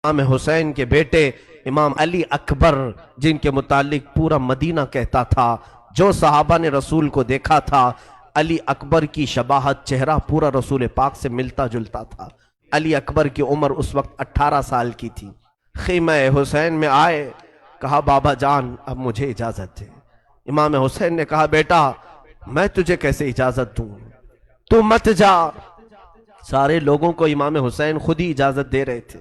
امام حسین کے بیٹے امام علی اکبر، جن کے متعلق پورا مدینہ کہتا تھا، جو صحابہ نے رسول کو دیکھا تھا، علی اکبر کی شباہت، چہرہ پورا رسول پاک سے ملتا جلتا تھا۔ علی اکبر کی عمر اس وقت 18 سال کی تھی۔ خیمہ حسین میں آئے، کہا بابا جان اب مجھے اجازت دے۔ امام حسین نے کہا بیٹا میں تجھے کیسے اجازت دوں، تو مت جا۔ سارے لوگوں کو امام حسین خود ہی اجازت دے رہے تھے،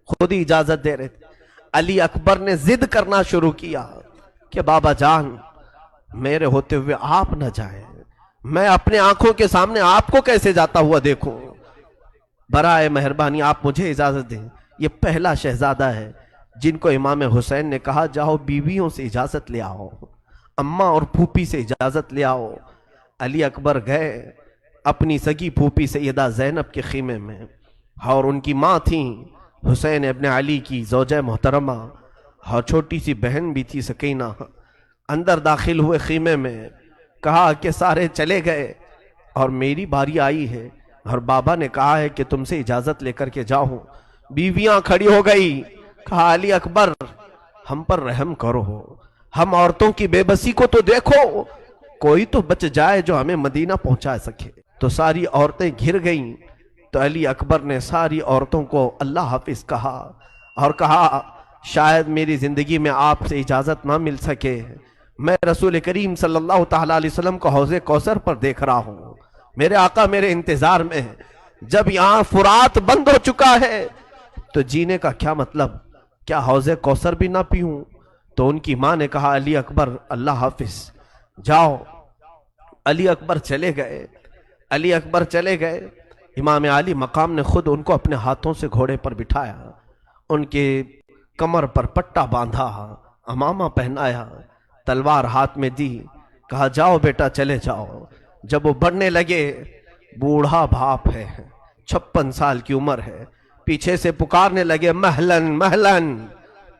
خود ہی اجازت دے رہے تھے۔ علی اکبر نے ضد کرنا شروع کیا کہ بابا جان میرے ہوتے ہوئے آپ نہ جائیں، میں اپنے آنکھوں کے سامنے آپ کو کیسے جاتا ہوا دیکھوں، برائے مہربانی آپ مجھے اجازت دیں۔ یہ پہلا شہزادہ ہے جن کو امام حسین نے کہا جاؤ بیویوں سے اجازت لے آؤ، اماں اور پھوپھی سے اجازت لے آؤ۔ علی اکبر گئے اپنی سگی پھوپھی سیدہ زینب کے خیمے میں، اور ان کی ماں تھیں حسین ابن علی کی زوجہ محترمہ، اور چھوٹی سی بہن بھی تھی سکینہ۔ اندر داخل ہوئے خیمے میں، کہا کہ سارے چلے گئے اور میری باری آئی ہے، اور بابا نے کہا ہے کہ تم سے اجازت لے کر کے جاؤں۔ بیویاں کھڑی ہو گئی، کہا علی اکبر ہم پر رحم کرو، ہم عورتوں کی بے بسی کو تو دیکھو، کوئی تو بچ جائے جو ہمیں مدینہ پہنچا سکے۔ تو ساری عورتیں گھر گئیں، تو علی اکبر نے ساری عورتوں کو اللہ حافظ کہا، اور کہا شاید میری زندگی میں آپ سے اجازت نہ مل سکے، میں رسول کریم صلی اللہ تعالیٰ علیہ وسلم کو حوض کوثر پر دیکھ رہا ہوں، میرے آقا میرے انتظار میں ہے، جب یہاں فرات بند ہو چکا ہے تو جینے کا کیا مطلب، کیا حوض کوثر بھی نہ پیوں؟ تو ان کی ماں نے کہا علی اکبر اللہ حافظ جاؤ۔ علی اکبر چلے گئے، علی اکبر چلے گئے۔ امام علی مقام نے خود ان کو اپنے ہاتھوں سے گھوڑے پر بٹھایا، ان کے کمر پر پٹا باندھا، امامہ پہنایا، تلوار ہاتھ میں دی، کہا جاؤ بیٹا چلے جاؤ۔ جب وہ بڑھنے لگے، بوڑھا باپ ہے، 56 سال کی عمر ہے، پیچھے سے پکارنے لگے مہلن مہلن،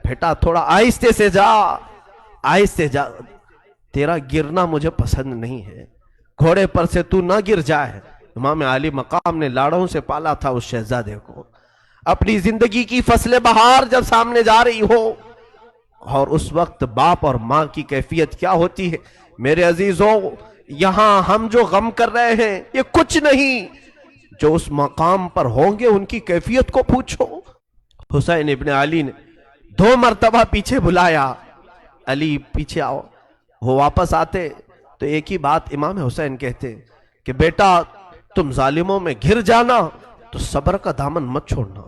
بیٹا تھوڑا آہستے سے جا، آہستے جا، تیرا گرنا مجھے پسند نہیں ہے، گھوڑے پر سے تو نہ گر جائے۔ امام علی مقام نے لاڑوں سے پالا تھا اس شہزادے کو، اپنی زندگی کی فصل بہار جب سامنے جا رہی ہو، اور اس وقت باپ اور ماں کی کیفیت کیا ہوتی ہے میرے عزیزوں، یہاں ہم جو غم کر رہے ہیں یہ کچھ نہیں، جو اس مقام پر ہوں گے ان کی کیفیت کو پوچھو۔ حسین ابن علی نے 2 مرتبہ پیچھے بلایا، علی پیچھے آؤ، وہ واپس آتے تو ایک ہی بات امام حسین کہتے کہ بیٹا تم ظالموں میں گھر جانا تو صبر کا دامن مت چھوڑنا،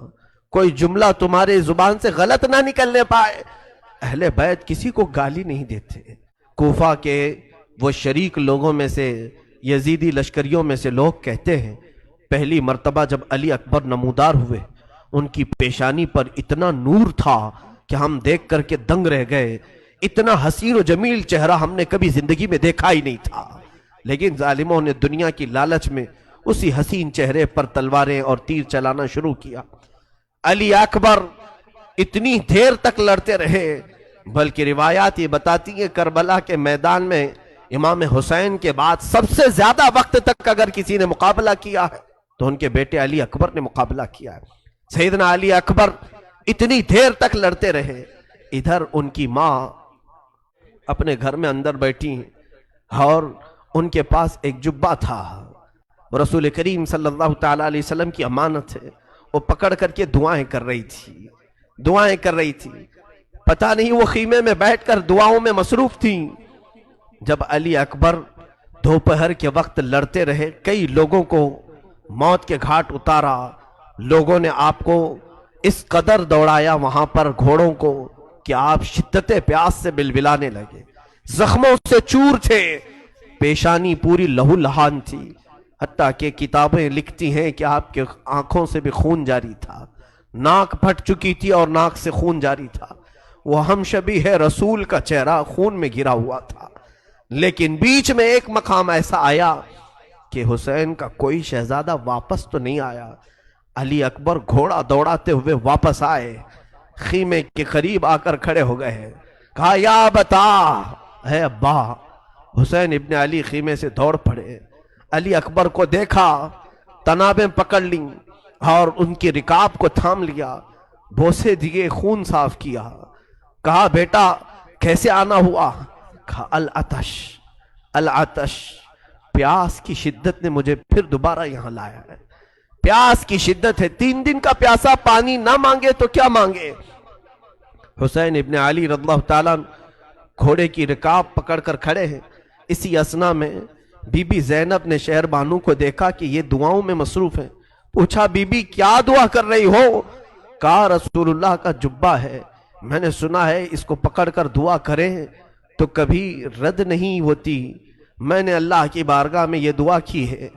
کوئی جملہ تمہارے زبان سے غلط نہ نکلنے پائے۔ اہل بیت کسی کو گالی نہیں دیتے۔ کوفہ کے وہ شریک لوگوں میں سے، یزیدی لشکریوں میں سے لوگ کہتے ہیں پہلی مرتبہ جب علی اکبر نمودار ہوئے ان کی پیشانی پر اتنا نور تھا کہ ہم دیکھ کر کے دنگ رہ گئے، اتنا حسین و جمیل چہرہ ہم نے کبھی زندگی میں دیکھا ہی نہیں تھا، لیکن ظالموں نے دنیا کی لالچ میں اسی حسین چہرے پر تلواریں اور تیر چلانا شروع کیا۔ علی اکبر اتنی دیر تک لڑتے رہے، بلکہ روایات یہ بتاتی ہیں کربلا کے میدان میں امام حسین کے بعد سب سے زیادہ وقت تک اگر کسی نے مقابلہ کیا ہے تو ان کے بیٹے علی اکبر نے مقابلہ کیا ہے۔ سیدنا علی اکبر اتنی دیر تک لڑتے رہے، ادھر ان کی ماں اپنے گھر میں اندر بیٹھی اور ان کے پاس ایک جبہ تھا، رسول کریم صلی اللہ تعالیٰ علیہ وسلم کی امانت ہے، وہ پکڑ کر کے دعائیں کر رہی تھی، دعائیں کر رہی تھی، پتہ نہیں وہ خیمے میں بیٹھ کر دعاؤں میں مصروف تھیں۔ جب علی اکبر دوپہر کے وقت لڑتے رہے، کئی لوگوں کو موت کے گھاٹ اتارا، لوگوں نے آپ کو اس قدر دوڑایا وہاں پر گھوڑوں کو کہ آپ شدت پیاس سے بلبلانے لگے، زخموں سے چور تھے، پیشانی پوری لہو لہان تھی، حتیٰ کہ کتابیں لکھتی ہیں کہ آپ کے آنکھوں سے بھی خون جاری تھا، ناک پھٹ چکی تھی اور ناک سے خون جاری تھا، وہ ہم شبیہ رسول کا چہرہ خون میں گرا ہوا تھا۔ لیکن بیچ میں ایک مقام ایسا آیا کہ حسین کا کوئی شہزادہ واپس تو نہیں آیا۔ علی اکبر گھوڑا دوڑاتے ہوئے واپس آئے، خیمے کے قریب آ کر کھڑے ہو گئے، کہا یا بتا ہے ابا۔ حسین ابن علی خیمے سے دوڑ پڑے، علی اکبر کو دیکھا، تنابیں پکڑ لیں اور ان کی رکاب کو تھام لیا، بوسے دیے، خون صاف کیا، کہا بیٹا کیسے آنا ہوا؟ کہا العطش، العطش، پیاس کی شدت نے مجھے پھر دوبارہ یہاں لایا ہے، پیاس کی شدت ہے، 3 دن کا پیاسا پانی نہ مانگے تو کیا مانگے؟ حسین ابن علی رضی اللہ تعالیٰ گھوڑے کی رکاب پکڑ کر کھڑے ہیں۔ اسی اثنا میں بی بی زینب نے شہر بانو کو دیکھا کہ یہ دعاؤں میں مصروف ہے، پوچھا بی بی کیا دعا کر رہی ہو؟ کہا رسول اللہ کا جبہ ہے، میں نے سنا ہے اس کو پکڑ کر دعا کریں تو کبھی رد نہیں ہوتی، میں نے اللہ کی بارگاہ میں یہ دعا کی ہے،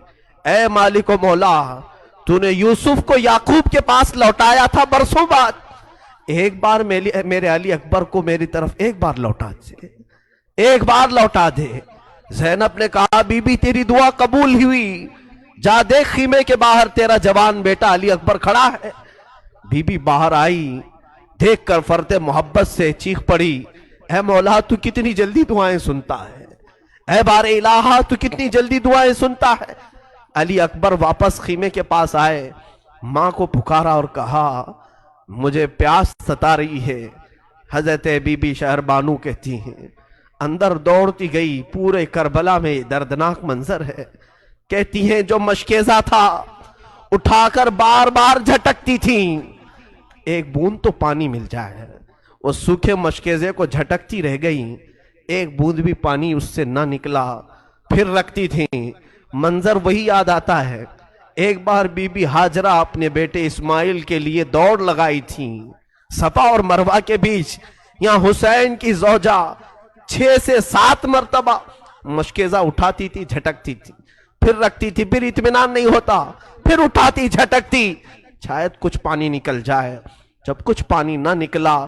اے مالک و مولا، تو نے یوسف کو یعقوب کے پاس لوٹایا تھا برسوں بعد، ایک بار میرے علی اکبر کو میری طرف ایک بار لوٹا دے، ایک بار لوٹا دے۔ زینب نے کہا بی بی تیری دعا قبول ہوئی، جا دیکھ خیمے کے باہر تیرا جوان بیٹا علی اکبر کھڑا ہے۔ بی بی باہر آئی، دیکھ کر فرط محبت سے چیخ پڑی، اے مولا تو کتنی جلدی دعائیں سنتا ہے، اے بار الہ تو کتنی جلدی دعائیں سنتا ہے۔ علی اکبر واپس خیمے کے پاس آئے، ماں کو پکارا اور کہا مجھے پیاس ستا رہی ہے۔ حضرت بی بی شہر بانو کہتی ہیں اندر دوڑتی گئی، پورے کربلا میں دردناک منظر ہے، کہتی ہیں جو مشکیزہ تھا اٹھا کر بار بار جھٹکتی تھیں، ایک بوند تو پانی مل جائے، وہ سوکھے مشکیزے کو جھٹکتی رہ گئی، ایک بوند بھی پانی اس سے نہ نکلا، پھر رکھتی تھیں، منظر وہی یاد آتا ہے۔ ایک بار بی بی ہاجرہ اپنے بیٹے اسماعیل کے لیے دوڑ لگائی تھیں صفا اور مروہ کے بیچ، یہاں حسین کی زوجہ 6 سے 7 مرتبہ مشکیزہ اٹھاتی تھی، جھٹکتی تھی، پھر رکھتی تھی، پھر اطمینان نہیں ہوتا، پھر اٹھاتی جھٹکتی، شاید کچھ پانی نکل جائے۔ جب کچھ پانی نہ نکلا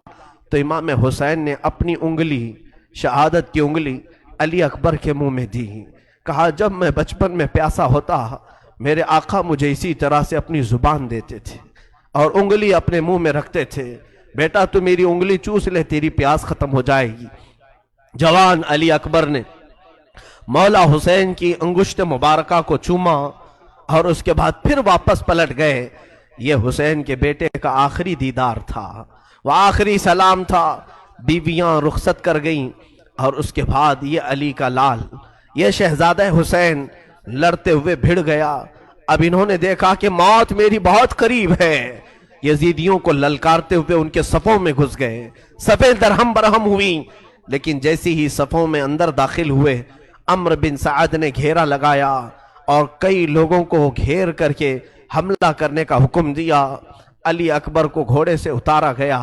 تو امام حسین نے اپنی انگلی، شہادت کی انگلی علی اکبر کے منہ میں دی، کہا جب میں بچپن میں پیاسا ہوتا میرے آقا مجھے اسی طرح سے اپنی زبان دیتے تھے اور انگلی اپنے منہ میں رکھتے تھے، بیٹا تو میری انگلی چوس لے تیری پیاس ختم ہو جائے گی۔ جوان علی اکبر نے مولا حسین کی انگشت مبارکہ کو چوما اور اس کے بعد پھر واپس پلٹ گئے۔ یہ حسین کے بیٹے کا آخری دیدار تھا، وہ آخری سلام تھا، بیویاں رخصت کر گئیں اور اس کے بعد یہ علی کا لال، یہ شہزادہ حسین لڑتے ہوئے بھڑ گیا۔ اب انہوں نے دیکھا کہ موت میری بہت قریب ہے، یزیدیوں کو للکارتے ہوئے ان کے صفوں میں گھس گئے، صفیں درہم برہم ہوئیں، لیکن جیسی ہی صفوں میں اندر داخل ہوئے عمرو بن سعد نے گھیرا لگایا اور کئی لوگوں کو گھیر کر کے حملہ کرنے کا حکم دیا۔ علی اکبر کو گھوڑے سے اتارا گیا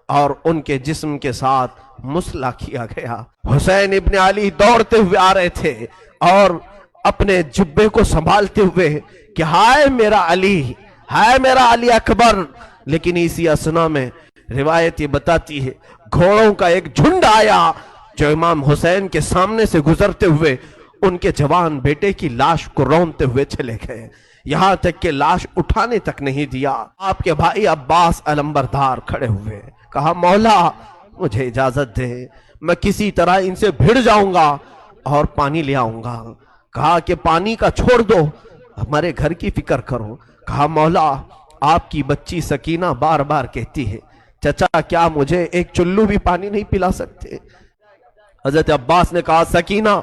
اور ان کے جسم کے ساتھ مسلح کیا گیا۔ حسین ابن علی دوڑتے ہوئے آ رہے تھے اور اپنے جبے کو سنبھالتے ہوئے کہ ہائے میرا علی، ہائے میرا علی اکبر، لیکن اسی اثنا میں روایت یہ بتاتی ہے گھوڑوں کا ایک جھنڈ آیا جو امام حسین کے سامنے سے گزرتے ہوئے ان کے جوان بیٹے کی لاش کو رونتے ہوئے چلے گئے، یہاں تک کہ لاش اٹھانے تک نہیں دیا۔ آپ کے بھائی عباس علمبردار کھڑے ہوئے، کہا مولا مجھے اجازت دے، میں کسی طرح ان سے بھڑ جاؤں گا اور پانی لے آؤں گا۔ کہا کہ پانی کا چھوڑ دو، ہمارے گھر کی فکر کرو۔ کہا مولا آپ کی بچی سکینہ بار بار کہتی ہے چچا کیا مجھے ایک چلو بھی پانی نہیں پلا سکتے؟ حضرت عباس نے کہا سکینہ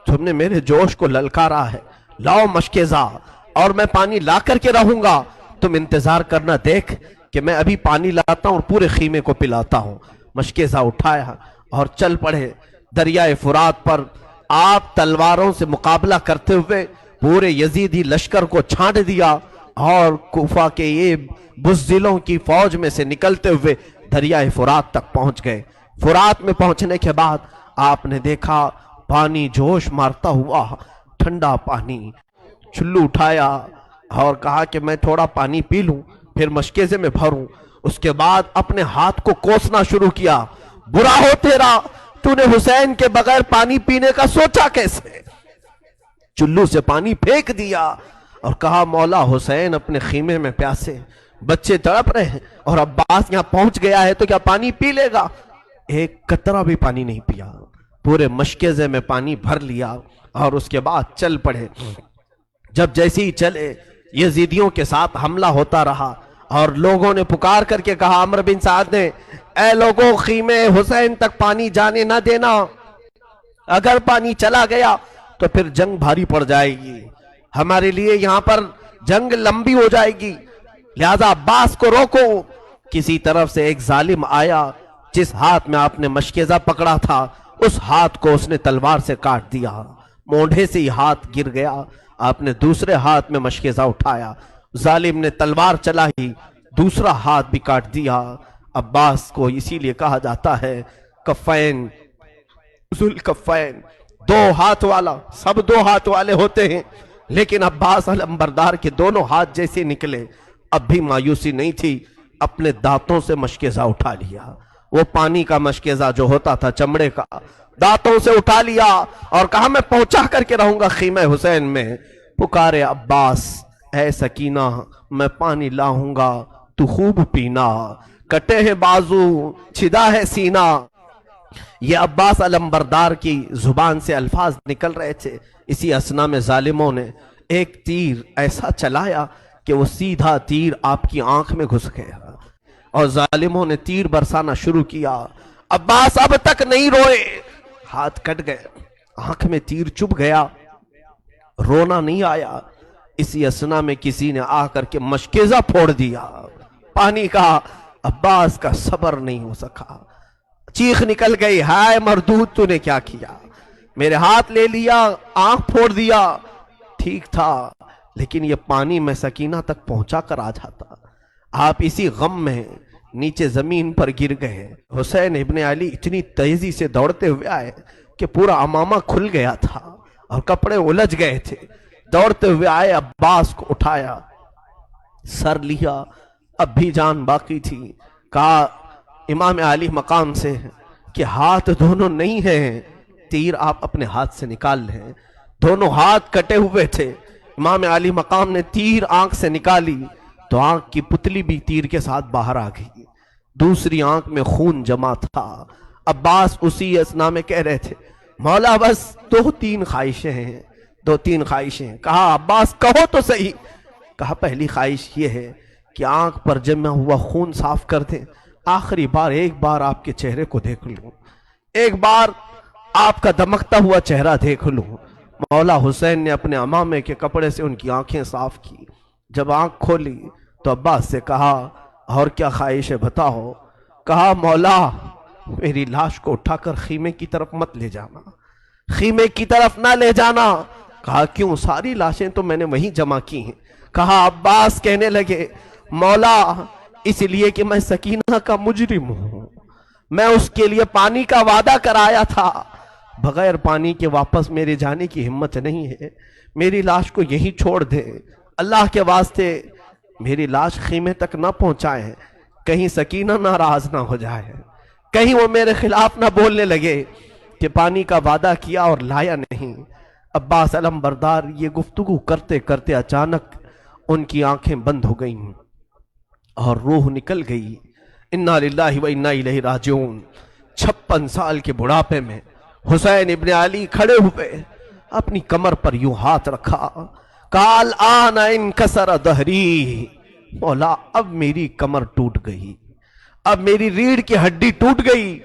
تم نے میرے جوش کو للکارا ہے، لاؤ مشکیزہ اور میں پانی لا کر کے رہوں گا، تم انتظار کرنا، دیکھ کہ میں ابھی پانی لاتا ہوں اور پورے خیمے کو پلاتا ہوں۔ مشکیزہ اٹھایا اور چل پڑے دریائے فرات پر۔ آپ تلواروں سے مقابلہ کرتے ہوئے پورے یزیدی لشکر کو چھانٹ دیا اور کوفہ کے یہ بزدلوں کی فوج میں سے نکلتے ہوئے دریائے فرات تک پہنچ گئے۔ فرات میں پہنچنے کے بعد آپ نے دیکھا پانی جوش مارتا ہوا، ٹھنڈا پانی، چلو اٹھایا اور کہا کہ میں تھوڑا پانی پی لوں پھر مشکیزے میں بھروں۔ اس کے بعد اپنے ہاتھ کو کوسنا شروع کیا، برا ہو تیرا، تو نے حسین کے بغیر پانی پینے کا سوچا کیسے؟ چلو سے پانی پھینک دیا اور کہا مولا حسین اپنے خیمے میں پیاسے، بچے تڑپ رہے ہیں اور عباس یہاں پہنچ گیا ہے تو کیا پانی پی لے گا؟ ایک قطرہ بھی پانی نہیں پیا، پورے مشکیزے میں پانی بھر لیا اور اس کے بعد چل پڑے۔ جب جیسے ہی چلے یزیدیوں کے ساتھ حملہ ہوتا رہا، اور لوگوں نے پکار کر کے کہا، عمرو بن سعد نے، اے لوگوں، خیمے حسین تک پانی جانے نہ دینا، اگر پانی چلا گیا تو پھر جنگ بھاری پڑ جائے گی، ہمارے لیے یہاں پر جنگ لمبی ہو جائے گی، لہذا عباس کو روکو۔ کسی طرف سے ایک ظالم آیا، جس ہاتھ میں آپ نے مشکیزہ پکڑا تھا اس ہاتھ کو اس نے تلوار سے کاٹ دیا، مونڈھے سے ہی ہاتھ گر گیا۔ آپ نے دوسرے ہاتھ میں مشکیزہ اٹھایا، ظالم نے تلوار چلائی، دوسرا ہاتھ بھی کاٹ دیا۔ عباس کو اسی لیے کہا جاتا ہے کفین، ذوالکفین، دو ہاتھ والا۔ سب دو ہاتھ والے ہوتے ہیں، لیکن عباس علمبردار کے دونوں ہاتھ جیسے نکلے، اب بھی مایوسی نہیں تھی، اپنے دانتوں سے مشکیزہ اٹھا لیا۔ وہ پانی کا مشکیزہ جو ہوتا تھا چمڑے کا، دانتوں سے اٹھا لیا اور کہا، میں پہنچا کر کے رہوں گا خیمہ حسین میں۔ پکارے عباس، اے سکینہ، میں پانی لاؤں گا، تو خوب پینا، کٹے ہیں بازو، چھدا ہے سینہ۔ یہ عباس علمبردار کی زبان سے الفاظ نکل رہے تھے، اسی اثنا میں ظالموں نے ایک تیر ایسا چلایا کہ وہ سیدھا تیر آپ کی آنکھ میں گھس گیا، اور ظالموں نے تیر برسانا شروع کیا۔ عباس اب تک نہیں روئے، ہاتھ کٹ گئے، آنکھ میں تیر چبھ گیا، رونا نہیں آیا۔ اسی اثنا میں کسی نے آ کر کے مشکیزہ پھوڑ دیا پانی کا۔ عباس کا صبر نہیں ہو سکا، چیخ نکل گئی، ہائے مردود، تو نے کیا کیا؟ میرے ہاتھ لے لیا، آنکھ پھوڑ دیا، ٹھیک تھا لیکن یہ پانی میں سکینہ تک پہنچا کر آ جاتا۔ آپ اسی غم میں نیچے زمین پر گر گئے۔ حسین ابن علی اتنی تیزی سے دوڑتے ہوئے آئے کہ پورا عمامہ کھل گیا تھا اور کپڑے الجھ گئے تھے۔ دوڑتے ہوئے آئے، عباس کو اٹھایا، سر لیا، اب بھی جان باقی تھی۔ کہا امام علی مقام سے کہ ہاتھ دونوں نہیں ہیں، تیر آپ اپنے ہاتھ سے نکال لیں۔ دونوں ہاتھ کٹے ہوئے تھے، امام علی مقام نے تیر آنکھ سے نکالی تو آنکھ کی پتلی بھی تیر کے ساتھ باہر آ گئی، دوسری آنکھ میں خون جمع تھا۔ عباس اسی اثنا میں کہہ رہے تھے، مولا بس دو تین خواہشیں ہیں، دو تین خواہشیں۔ کہا عباس کہو تو صحیح۔ کہا پہلی خواہش یہ ہے کہ آنکھ پر جمع ہوا خون صاف کر دیں، آخری بار ایک بار آپ کے چہرے کو دیکھ لوں، ایک بار آپ کا دمکتا ہوا چہرہ دیکھ لوں۔ مولا حسین نے اپنے عمامے کے کپڑے سے ان کی آنکھیں صاف کی، جب آنکھ کھولی تو عباس سے کہا، اور کیا خواہش ہے بتاؤ؟ کہا مولا میری لاش کو اٹھا کر خیمے کی طرف مت لے جانا، خیمے کی طرف نہ لے جانا۔ کہا کیوں؟ ساری لاشیں تو میں نے وہیں جمع کی ہیں۔ کہا عباس کہنے لگے، مولا اس لیے کہ میں سکینہ کا مجرم ہوں، میں اس کے لیے پانی کا وعدہ کرایا تھا، بغیر پانی کے واپس میرے جانے کی ہمت نہیں ہے، میری لاش کو یہی چھوڑ دے، اللہ کے واسطے میری لاش خیمے تک نہ پہنچائیں، کہیں سکینہ ناراض نہ ہو جائے، کہیں وہ میرے خلاف نہ بولنے لگے کہ پانی کا وعدہ کیا اور لایا نہیں۔ عباس علمبردار یہ گفتگو کرتے کرتے اچانک ان کی آنکھیں بند ہو گئیں اور روح نکل گئی۔ انا للہ و انا الیہ راجعون۔ 56 سال کے بڑھاپے میں حسین ابن علی کھڑے ہوئے، اپنی کمر پر یوں ہاتھ رکھا، کہا الآن انکسر ظہری، مولا اب میری کمر ٹوٹ گئی، اب میری ریڑھ کی ہڈی ٹوٹ گئی،